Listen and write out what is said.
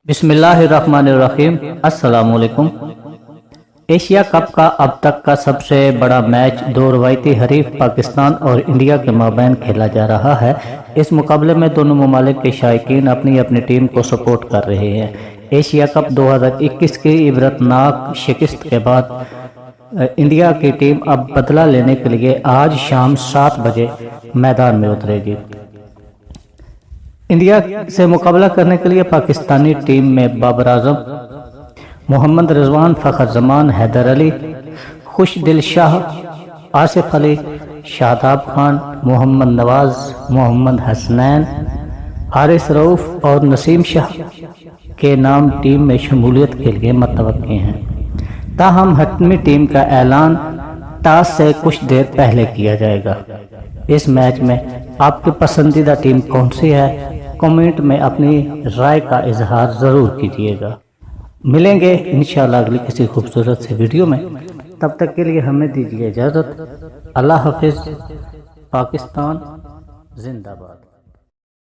بسم اللہ الرحمن الرحیم۔ السلام علیکم۔ ایشیا کپ کا اب تک کا سب سے بڑا میچ دو روایتی حریف پاکستان اور انڈیا کے مابین کھیلا جا رہا ہے۔ اس مقابلے میں دونوں ممالک کے شائقین اپنی اپنی ٹیم کو سپورٹ کر رہے ہیں۔ ایشیا کپ 2021 کی عبرتناک شکست کے بعد انڈیا کی ٹیم اب بدلہ لینے کے لیے آج شام 7 بجے میدان میں اترے گی۔ انڈیا سے مقابلہ کرنے کے لیے پاکستانی ٹیم میں بابر اعظم، محمد رضوان، فخر زمان، حیدر علی، خوش دل شاہ، آصف علی، شاداب خان، محمد نواز، محمد حسنین، حارث رؤف اور نسیم شاہ کے نام ٹیم میں شمولیت کے لیے متوقع ہیں۔ تاہم حتمی ٹیم کا اعلان ٹاس سے کچھ دیر پہلے کیا جائے گا۔ اس میچ میں آپ کی پسندیدہ ٹیم کون سی ہے؟ کمنٹ میں اپنی رائے کا اظہار ضرور کیجیے گا۔ ملیں گے انشاءاللہ اگلی کسی خوبصورت سے ویڈیو میں۔ تب تک کے لیے ہمیں دیجیے اجازت۔ اللہ حافظ۔ پاکستان زندہ باد۔